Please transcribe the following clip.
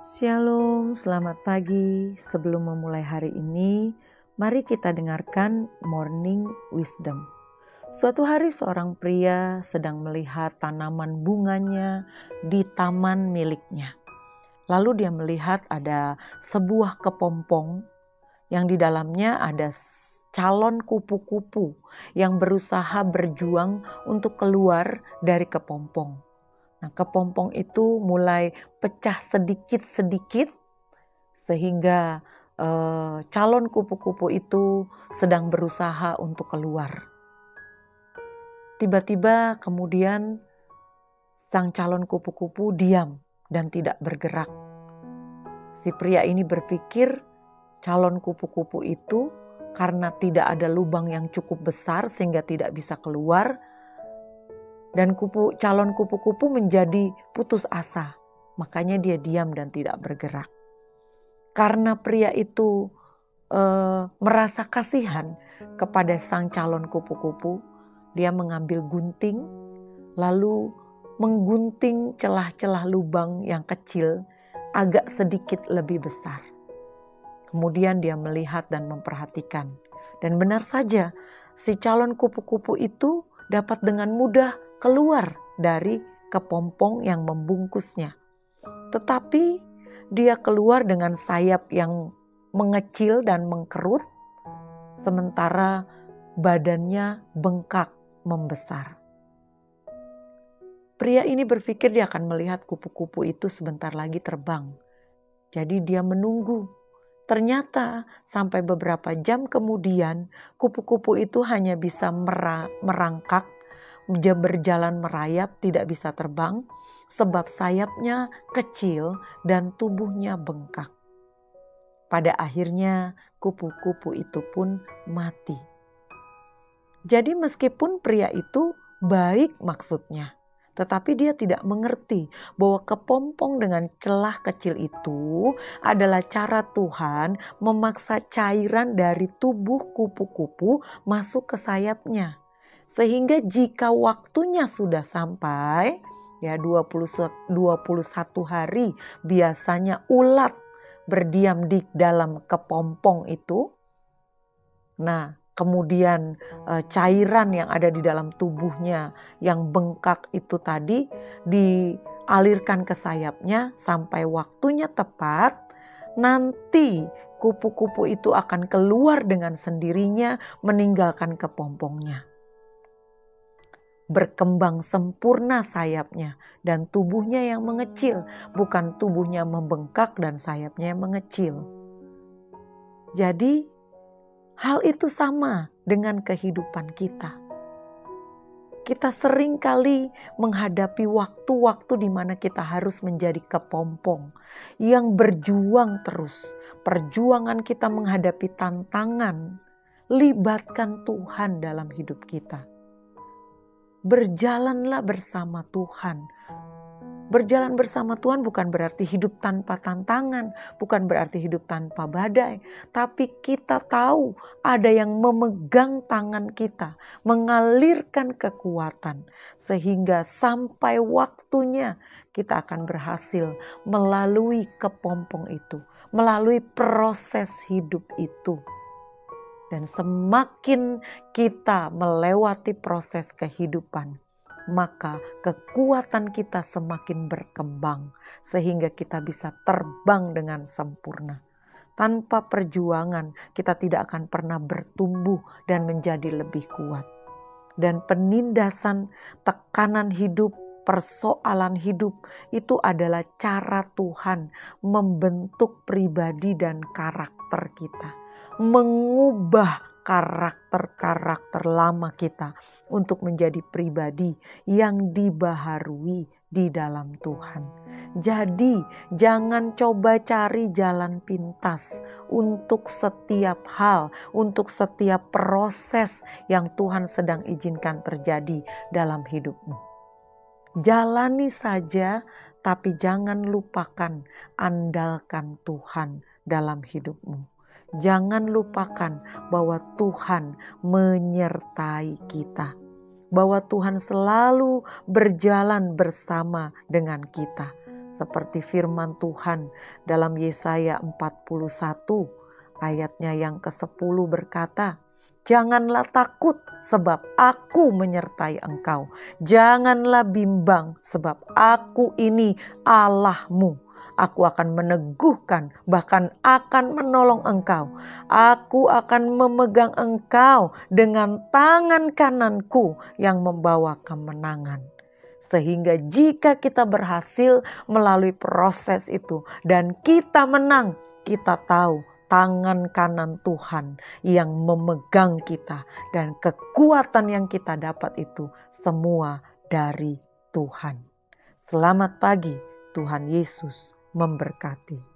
Shalom, selamat pagi. Sebelum memulai hari ini, mari kita dengarkan Morning Wisdom. Suatu hari seorang pria sedang melihat tanaman bunganya di taman miliknya. Lalu dia melihat ada sebuah kepompong yang di dalamnya ada calon kupu-kupu yang berusaha berjuang untuk keluar dari kepompong. Nah, kepompong itu mulai pecah sedikit-sedikit sehingga calon kupu-kupu itu sedang berusaha untuk keluar. Tiba-tiba kemudian sang calon kupu-kupu diam dan tidak bergerak. Si pria ini berpikir calon kupu-kupu itu karena tidak ada lubang yang cukup besar sehingga tidak bisa keluar. Dan calon kupu-kupu menjadi putus asa. Makanya dia diam dan tidak bergerak. Karena pria itu merasa kasihan kepada sang calon kupu-kupu, dia mengambil gunting, lalu menggunting celah-celah lubang yang kecil agak sedikit lebih besar. Kemudian dia melihat dan memperhatikan. Dan benar saja, si calon kupu-kupu itu dapat dengan mudah keluar dari kepompong yang membungkusnya. Tetapi dia keluar dengan sayap yang mengecil dan mengkerut, sementara badannya bengkak membesar. Pria ini berpikir dia akan melihat kupu-kupu itu sebentar lagi terbang. Jadi dia menunggu. Ternyata sampai beberapa jam kemudian kupu-kupu itu hanya bisa merangkak, berjalan merayap, tidak bisa terbang sebab sayapnya kecil dan tubuhnya bengkak. Pada akhirnya kupu-kupu itu pun mati. Jadi meskipun pria itu baik maksudnya, tetapi dia tidak mengerti bahwa kepompong dengan celah kecil itu adalah cara Tuhan memaksa cairan dari tubuh kupu-kupu masuk ke sayapnya. Sehingga jika waktunya sudah sampai, ya 21 hari biasanya ulat berdiam di dalam kepompong itu. Nah, kemudian cairan yang ada di dalam tubuhnya yang bengkak itu tadi dialirkan ke sayapnya sampai waktunya tepat. Nanti kupu-kupu itu akan keluar dengan sendirinya meninggalkan kepompongnya. Berkembang sempurna sayapnya dan tubuhnya yang mengecil, bukan tubuhnya membengkak dan sayapnya yang mengecil. Jadi hal itu sama dengan kehidupan kita. Kita sering kali menghadapi waktu-waktu di mana kita harus menjadi kepompong yang berjuang terus. Perjuangan kita menghadapi tantangan, libatkan Tuhan dalam hidup kita. Berjalanlah bersama Tuhan. Berjalan bersama Tuhan bukan berarti hidup tanpa tantangan, bukan berarti hidup tanpa badai. Tapi kita tahu ada yang memegang tangan kita, mengalirkan kekuatan. Sehingga sampai waktunya kita akan berhasil melalui kepompong itu, melalui proses hidup itu. Dan semakin kita melewati proses kehidupan, maka kekuatan kita semakin berkembang sehingga kita bisa terbang dengan sempurna. Tanpa perjuangan kita tidak akan pernah bertumbuh dan menjadi lebih kuat. Dan penindasan, tekanan hidup, persoalan hidup itu adalah cara Tuhan membentuk pribadi dan karakter kita. Mengubah karakter-karakter lama kita untuk menjadi pribadi yang dibaharui di dalam Tuhan. Jadi jangan coba cari jalan pintas untuk setiap hal, untuk setiap proses yang Tuhan sedang izinkan terjadi dalam hidupmu. Jalani saja, tapi jangan lupakan andalkan Tuhan dalam hidupmu. Jangan lupakan bahwa Tuhan menyertai kita. Bahwa Tuhan selalu berjalan bersama dengan kita. seperti firman Tuhan dalam Yesaya 41 ayatnya yang ke-10 berkata, "Janganlah takut sebab aku menyertai engkau. Janganlah bimbang sebab aku ini Allahmu. Aku akan meneguhkan, bahkan akan menolong engkau. Aku akan memegang engkau dengan tangan kananku yang membawa kemenangan." Sehingga jika kita berhasil melalui proses itu dan kita menang, kita tahu tangan kanan Tuhan yang memegang kita, dan kekuatan yang kita dapat itu semua dari Tuhan. Selamat pagi, Tuhan Yesus memberkati.